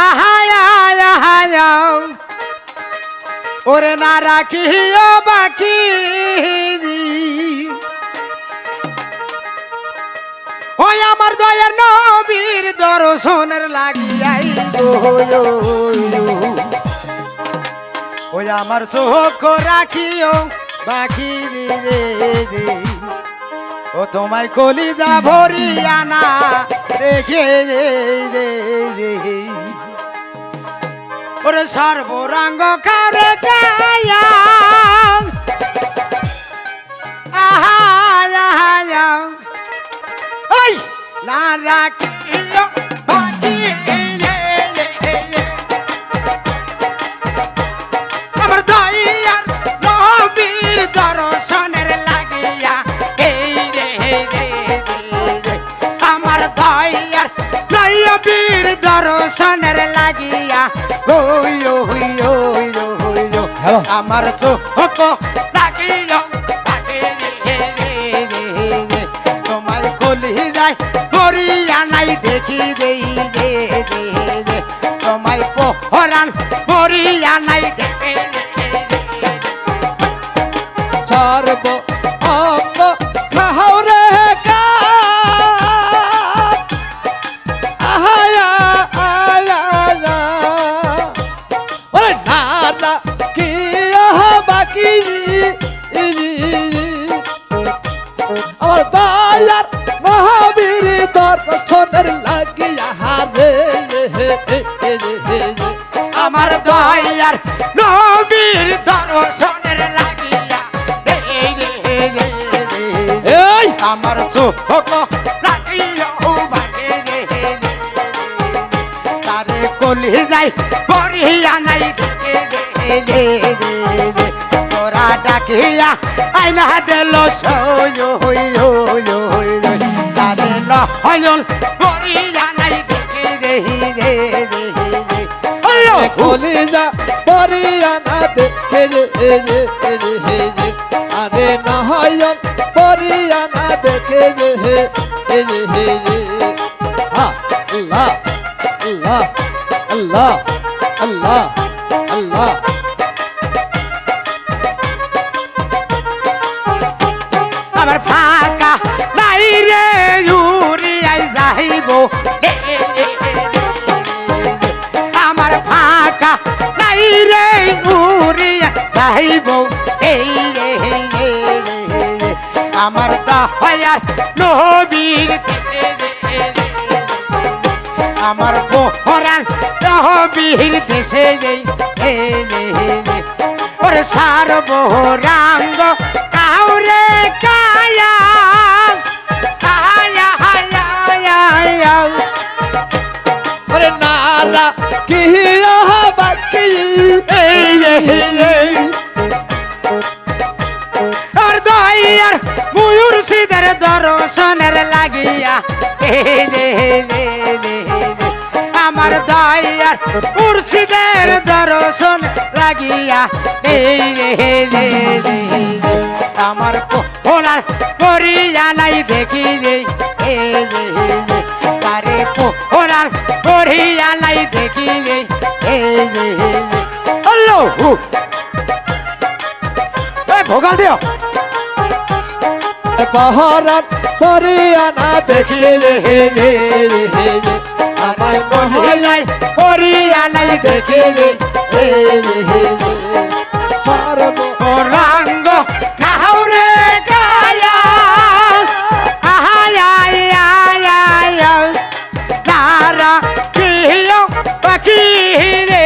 আহায়া আহায়া ওরে না রাখিও বাকি ওই আমার দয়ার নবীর দর্শনের লাগিয়াই গো ওই আমার চোখ রাখিও বাকি দে ও তোমায় কলিজা ভরিয়া না দেখে দে ওরে সর্বরাঙ্গ কারে কায়া আহায়া আহায়া ওই না রাখিও বাকি আমার দয়ার নবীর দর্শনের লাগিয়া এই রে আমার দয়ার নবীর দর্শনের লাগিয়া ওইও হইও হইও আমার চোখ লাগিও তোমায় কলি যায় মরিয়া নাই দেখি দেই দে তোমায় পোহরান মরিয়া নাই দেখে সর্ব অঙ্গ খাহরে আহায়া আয়া ওরে নানা কি বাকি আমার দয়ার মহাবীর দর্শনের লাগিয়া রে আমার দয়ার নবীর দর্শনের লাগিয়া এই আমার চোখ লাগিয়া বাগে তারে কলি যাই বরিয়া নাই দেখে তোরা ডাকিয়া আইনা দিল তারে লয়ন বরিয়া নাই দেখে কলিজা পরিয়া না দেখে আরে নহয়ন পরিয়া না দেখে আল্লাহ আল্লাহ আল্লাহ আল্লাহ আল্লাহ আমার ফাঁকা নাই রে উড়িয়াই যাইব আমার ফাঁকা নাই রে উড়িয়া যাইব এই রে আমার দয়ার নবীর দেশে আমার পোহরান নবীর দেশে ওরে সারবরাঙ্গ কাউরে কায়া আয়া আয়া আয়া ওরে নারা কি বাকি আর দয়ার মুর্শিদের দর্শনের লাগিয়া আমার দয়ার মুর্শিদের দর্শন লাগিয়া আমার পোহরার করিয়া নাই দেখি তারে পোহরার করিয়া নাই দেখি ভোগাল দিও পহরাত পরিয়া না দেখিলে আমায় মহিলাই করিয়া নাই দেখিলে সর্ব রাঙ্গ কাউরে কায়া আহায়া আয়া তারা কিও পাখি রে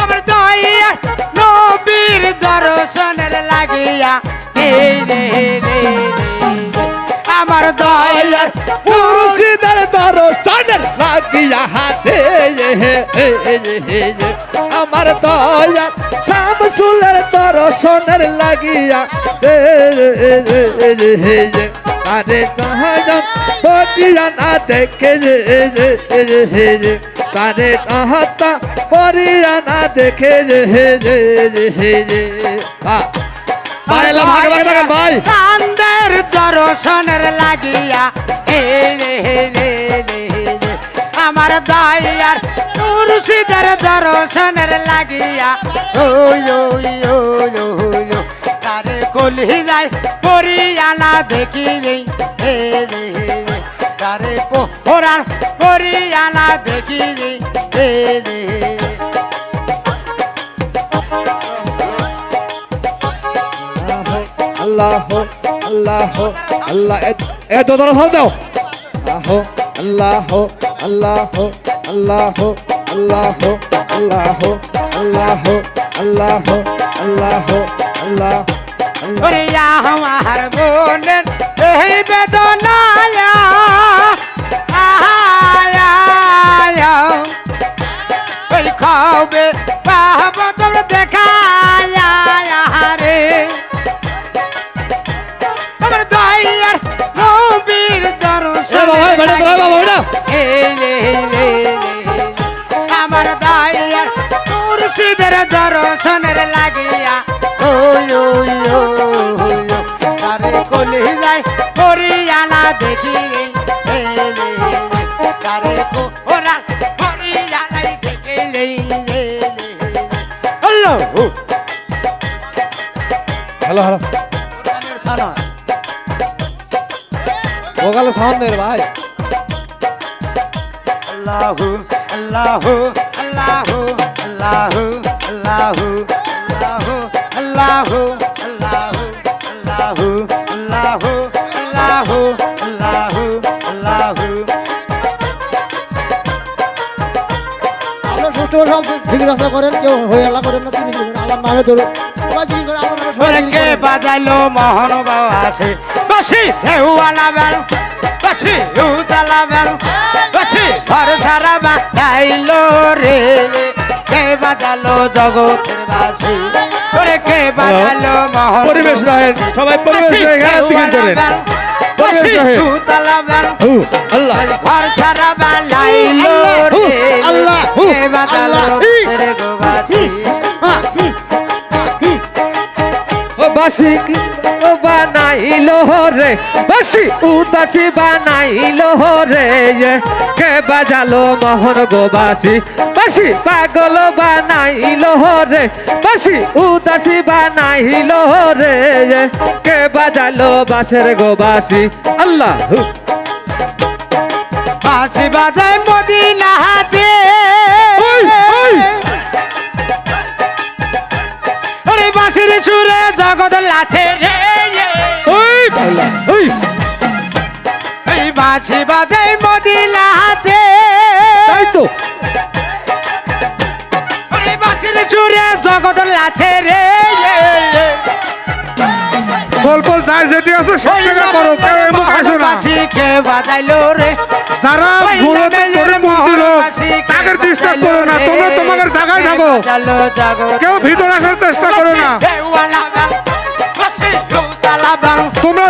আমার দয়া নবীর দর্শনের লাগিয়া আমার দয়া মুর্শিদের দর্শনের লাগিয়া হাতে আমার দয়া শামসুলের দর্শনের লাগিয়া আরে নহজন পটিয়া না দেখে তারে নহতা পরিয়া না দেখে ভাই কান্দের দর্শনের লাগিয়া আমার দয়ার মুর্শিদের দর্শনের লাগিয়া ওই ওই ওই ওই ও। তারে কলি যায় পরিয়ালা দেখি রে হে রে হে রে। তারে পোহরার পরিয়ালা দেখি রে হে রে হে রে। আল্লাহ আল্লাহ আল্লাহ এ দোদরা সাউন্ড দাও আল্লাহ আল্লাহ আল্লাহ আল্লাহ আল্লাহ আল্লাহ আল্লাহ আল্লাহ আল্লাহ ওরে আমার মনের এই বেদনায়া আয়া ওই খাবে পাবো তোমরা দেখায়া রে আমার দয়ার নবীর দর্শন আমার দয়ার মুর্শিদের দর্শনের লাগিয়া ওই ওই ওই তারে কলি যায় পরিয়ালা দেখি তারে ওরা পরিয়ালাই দেখি হ্যালো হ্যালো হ্যালো ভোকালে সাউন্ড নেই রে ভাই আল্লাহু আল্লাহু আল্লাহু আল্লাহু আল্লাহু আল্লাহু আল্লাহু আল্লাহু আল্লাহু আল্লাহু আল্লাহু আল্লাহু আপনার সুষ্ঠু সব ঠিক রাস্তা করেন কেউ হয়ে আল্লাহ করেন না তিনি আল্লাহর নামে ধরুন সবাই জিজ্ঞেস করে আল্লাহর নামে সবাই জিজ্ঞেস কে করে। বাজাইলো মোহন বাসে বাসি দেওয়ালা বেল বাসি উতালা বেল বাসি ঘর সারা বাজাইলো রে কে বাজালো জগতের বাসি ওরে কে বাজালো মোহন পরিবেশ রাখেন, সবাই পরিবেশ রেখে টিকিট করেন। বাসি পরিবেশ রাখেন। উতালা বেল আল্লাহ ঘর সারা বাজাইলো রে আল্লাহ, কে বাজালো আল্লাহ। রে গো বাসি ও বাসি ও বানাইলো রে বাসি উদাসী বানাইলো রে কে বাজালো মোহন গো বাসি বাসি পাগল বানাইলো রে বাসি উদাসী বানাইলো রে কে বাজালো বাসের গো বাসি আল্লাহ বাঁশি বাজায় মদিনা হাতে ওই, ওই। ওরে বাঁশির সুরে জগৎ লাছে রে ওই আল্লাহ ওই এই বাঁশি বাজায় মদিনা হাতে তাই তো ওরে বাঁশির সুরে জগৎ লাছে রে স্বল্প যাই যেটি আছে সব জায়গা করো কেউ এমন আসো না বাঁশি কে বাজাইলো রে যারা মূলত করে মন্দির তাদের ডিস্টার্ব করো না তোমরা তোমাদের জায়গায় থাকো কেউ ভিতরে আসার চেষ্টা করো না তোমরা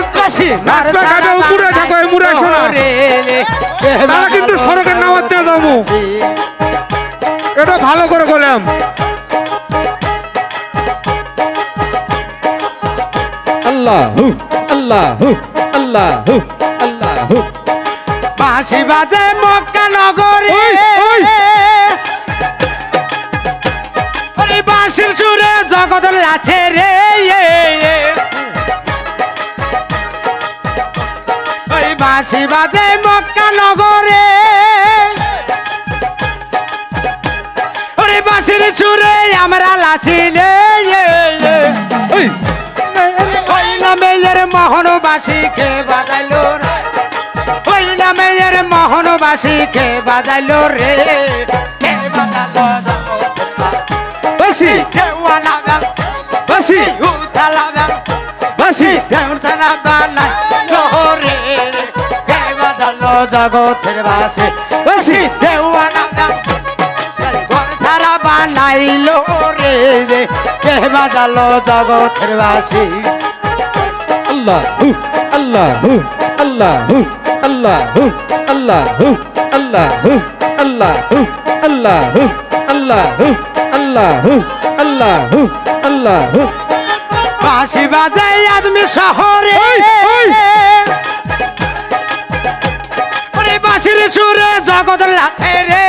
রাস্তাঘাটে উপরে থাকো এমুরে আসো না তারা কিন্তু সড়কের নামাজ দিয়ে যাবো এটা ভালো করে বললাম আল্লাহু আল্লাহু আল্লাহু আল্লাহু বাঁশি বাজে মক্কা নগরে ওই, ওই। ওই বাঁশির সুরে জগৎ লাছে রে ওই বাঁশি বাজে মক্কা নগরে ওই বাঁশির সুরে আমরা লাছিলে ওই ওই নামের মোহনবাসী কে বাজাইলো রে ওই নামের মোহনবাসী কে বাজাইলো রে কে বাজালো বাসি দেওয়ালা ব্যাং বাসি উতালা ব্যাং বাসি দেওতানা বানাই লোরে কে বাজালো জগতের বাসী বাসী দেওয়ালা ব্যাং ঘর সারা বানাইলো রে কে বাজালো জগতের বাসী আল্লাহু আল্লাহু আল্লাহু আল্লাহু আল্লাহু আল্লাহু আল্লাহু আল্লাহু আল্লাহু আল্লাহু আল্লাহু আল্লাহু বাঁশি বাজায় আদমি শহরে ওই, ওই। ওরে বাঁশির সুরে জগৎ লাথে রে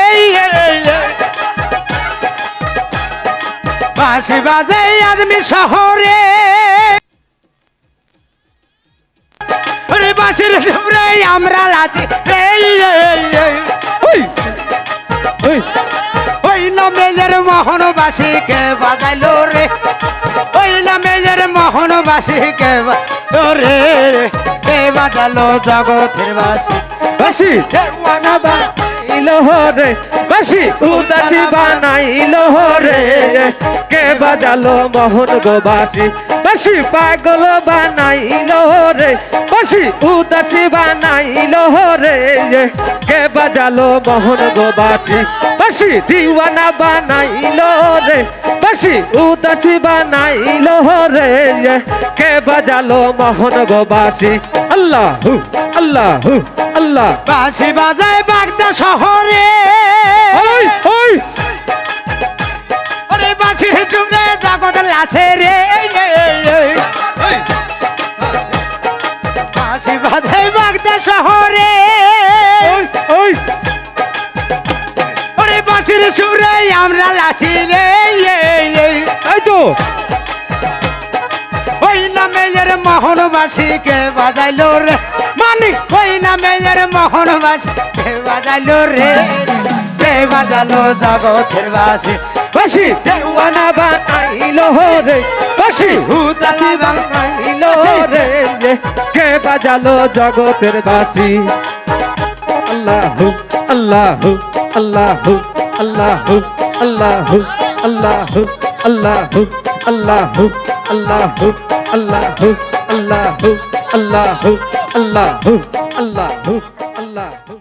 বাঁশি বাজে আদমি শহরে ওরে বাঁশির সুরে আমরা লাচি রে ওই ওই ওই নামের মোহনবাসী কে বাজাইলো রে ওই নামের মোহনবাসী কে বাজাইলো রে কে বাজালো জগতের বাসী বাসি দেওয়ানা বানাইলো রে বাসি উদাসী বানাইলো রে কে বাজালো মোহন গো বাসি বাসি পাগল বানাইলো রে বাসি উদাসী বানাইলো রে কে বাজালো মোহন গো বাসি বাসি দিওয়ানা বানাইলো রে বাসি উদাসী বানাইলো রে কে বাজালো মোহন গো বাসি আল্লাহু আল্লাহু আল্লাহ বাঁশি বাজায় বাগদা শহরে ওই ওই ওরে বাঁশির চুমড়ে জগৎ লাছে রে বাঁশি বাজায় বাগদা শহরে ওই ওরে বাঁশির চুমড়ে আমরা লাচি রে এই তো ওই নামের মোহনবাসী কে বাজাইলো রে মানিক ওই নামের মোহনবাসী কে বাজাইলো রে কে বাজালো জগতের বাসী বাসি দেওয়ানা বানাইলো রে বাসি উদাসী বানাইলো রে কে বাজালো জগতের বাসি আল্লাহু আল্লাহু আল্লাহু আল্লাহু আল্লাহু আল্লাহু আল্লাহু আল্লাহু আল্লাহু আল্লাহু আল্লাহু আল্লাহু আল্লাহু আল্লাহু আল্লাহু